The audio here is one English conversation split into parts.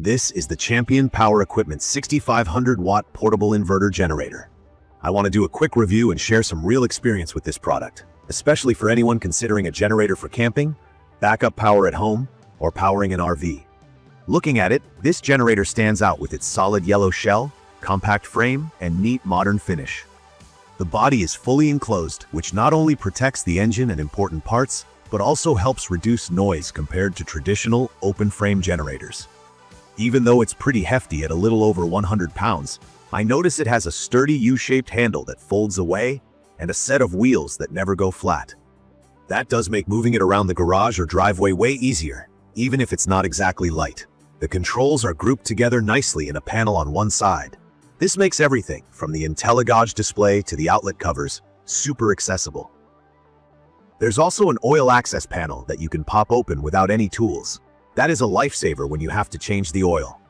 This is the Champion Power Equipment 6500 watt portable inverter generator. I want to do a quick review and share some real experience with this product, especially for anyone considering a generator for camping, backup power at home, or powering an RV. Looking at it, this generator stands out with its solid yellow shell, compact frame, and neat modern finish. The body is fully enclosed, which not only protects the engine and important parts, but also helps reduce noise compared to traditional open-frame generators. Even though it's pretty hefty at a little over 100 pounds, I notice it has a sturdy U-shaped handle that folds away and a set of wheels that never go flat. That does make moving it around the garage or driveway way easier, even if it's not exactly light. The controls are grouped together nicely in a panel on one side. This makes everything, from the Intelligauge display to the outlet covers, super accessible. There's also an oil access panel that you can pop open without any tools. That is a lifesaver when you have to change the oil.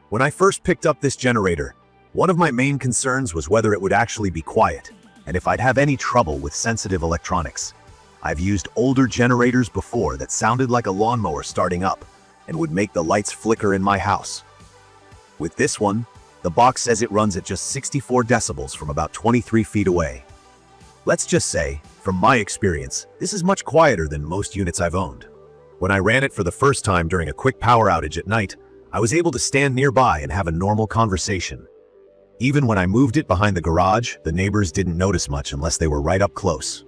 When I first picked up this generator, one of my main concerns was whether it would actually be quiet, and if I'd have any trouble with sensitive electronics. I've used older generators before that sounded like a lawnmower starting up, and would make the lights flicker in my house. With this one, the box says it runs at just 64 decibels from about 23 feet away. Let's just say, from my experience, this is much quieter than most units I've owned. When I ran it for the first time during a quick power outage at night, I was able to stand nearby and have a normal conversation. Even when I moved it behind the garage, the neighbors didn't notice much unless they were right up close.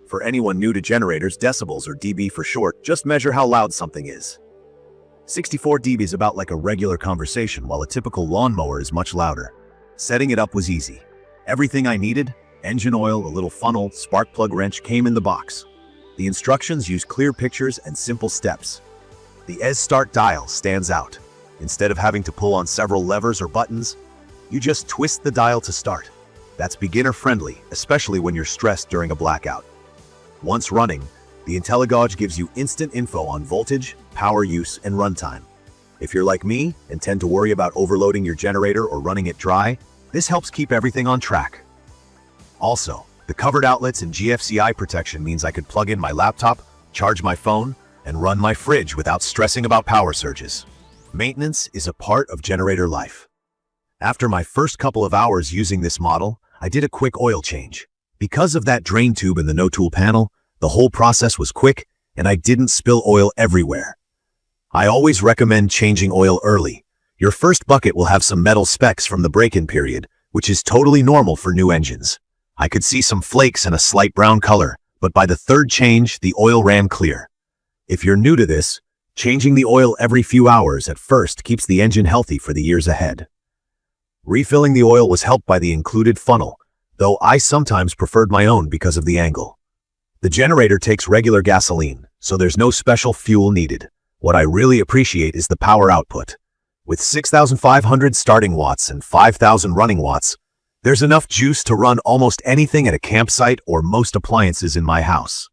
For anyone new to generators, decibels, or dB for short, just measure how loud something is. 64 dB is about like a regular conversation, while a typical lawnmower is much louder. Setting it up was easy. Everything I needed, engine oil, a little funnel, spark plug wrench, came in the box. The instructions use clear pictures and simple steps. The ES Start dial stands out. Instead of having to pull on several levers or buttons, you just twist the dial to start. That's beginner-friendly, especially when you're stressed during a blackout. Once running, the Intelligauge gives you instant info on voltage, power use, and runtime. If you're like me and tend to worry about overloading your generator or running it dry, this helps keep everything on track. Also, the covered outlets and GFCI protection means I could plug in my laptop, charge my phone, and run my fridge without stressing about power surges. Maintenance is a part of generator life. After my first couple of hours using this model, I did a quick oil change. Because of that drain tube and the no-tool panel, the whole process was quick and I didn't spill oil everywhere. I always recommend changing oil early. Your first bucket will have some metal specks from the break-in period, which is totally normal for new engines. I could see some flakes and a slight brown color, but by the third change, the oil ran clear. If you're new to this, changing the oil every few hours at first keeps the engine healthy for the years ahead. Refilling the oil was helped by the included funnel, though I sometimes preferred my own because of the angle. The generator takes regular gasoline, so there's no special fuel needed. What I really appreciate is the power output. With 6,500 starting watts and 5,000 running watts, there's enough juice to run almost anything at a campsite or most appliances in my house.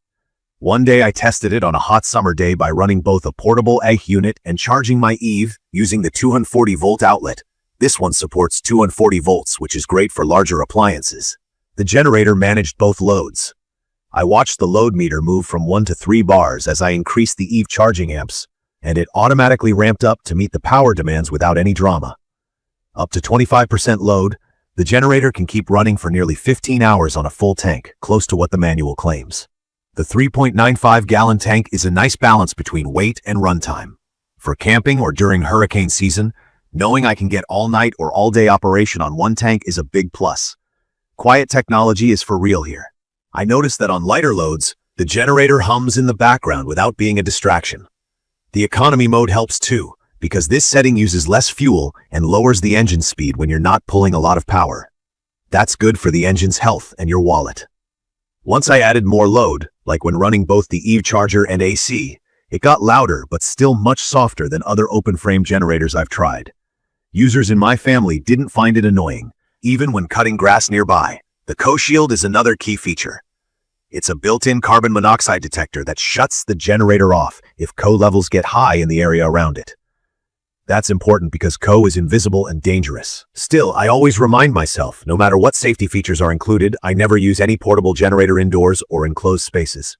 One day I tested it on a hot summer day by running both a portable egg unit and charging my Eve using the 240-volt outlet. This one supports 240 volts, which is great for larger appliances. The generator managed both loads. I watched the load meter move from 1 to 3 bars as I increased the Eve charging amps, and it automatically ramped up to meet the power demands without any drama. Up to 25% load, the generator can keep running for nearly 15 hours on a full tank, close to what the manual claims. The 3.95-gallon tank is a nice balance between weight and runtime. For camping or during hurricane season, knowing I can get all-night or all-day operation on one tank is a big plus. Quiet technology is for real here. I noticed that on lighter loads, the generator hums in the background without being a distraction. The economy mode helps too, because this setting uses less fuel and lowers the engine speed when you're not pulling a lot of power. That's good for the engine's health and your wallet. Once I added more load, like when running both the Eve charger and AC, it got louder but still much softer than other open-frame generators I've tried. Users in my family didn't find it annoying, even when cutting grass nearby. The co-shield is another key feature. It's a built-in carbon monoxide detector that shuts the generator off if CO levels get high in the area around it. That's important because CO is invisible and dangerous. Still, I always remind myself, no matter what safety features are included, I never use any portable generator indoors or in closed spaces.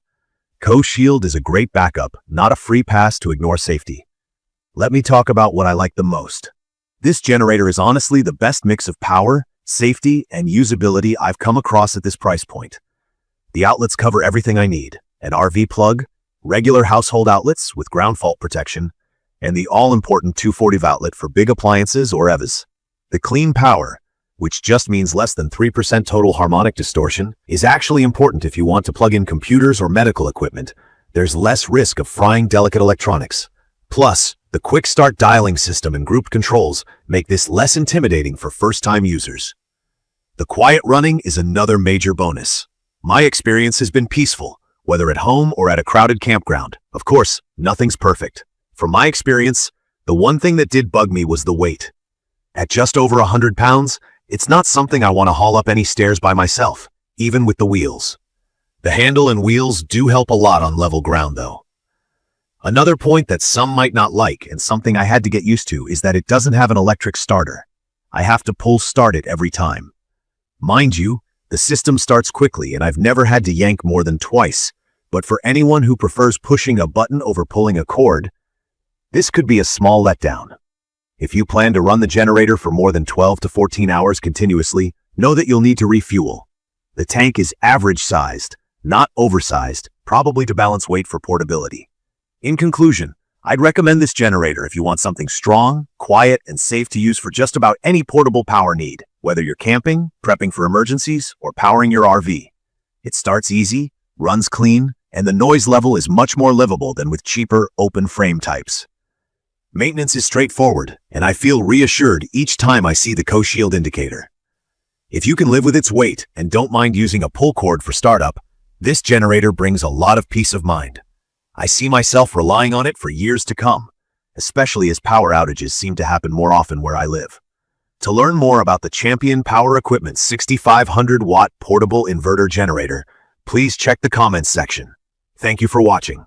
CO Shield is a great backup, not a free pass to ignore safety. Let me talk about what I like the most. This generator is honestly the best mix of power, safety, and usability I've come across at this price point. The outlets cover everything I need: an RV plug, regular household outlets with ground fault protection, and the all-important 240V outlet for big appliances or EVs. The clean power, which just means less than 3% total harmonic distortion, is actually important if you want to plug in computers or medical equipment. There's less risk of frying delicate electronics. Plus, the quick start dialing system and group controls make this less intimidating for first-time users. The quiet running is another major bonus. My experience has been peaceful, whether at home or at a crowded campground. Of course, nothing's perfect. From my experience, the one thing that did bug me was the weight. At just over 100 pounds, it's not something I want to haul up any stairs by myself, even with the wheels. The handle and wheels do help a lot on level ground, though. Another point that some might not like, and something I had to get used to, is that it doesn't have an electric starter. I have to pull start it every time. Mind you, the system starts quickly and I've never had to yank more than twice, but for anyone who prefers pushing a button over pulling a cord, this could be a small letdown. If you plan to run the generator for more than 12 to 14 hours continuously, know that you'll need to refuel. The tank is average-sized, not oversized, probably to balance weight for portability. In conclusion, I'd recommend this generator if you want something strong, quiet, and safe to use for just about any portable power need, whether you're camping, prepping for emergencies, or powering your RV. It starts easy, runs clean, and the noise level is much more livable than with cheaper, open-frame types. Maintenance is straightforward, and I feel reassured each time I see the co-shield indicator. If you can live with its weight and don't mind using a pull cord for startup, this generator brings a lot of peace of mind. I see myself relying on it for years to come, especially as power outages seem to happen more often where I live. To learn more about the Champion Power Equipment 6500-watt portable inverter generator, please check the comments section. Thank you for watching.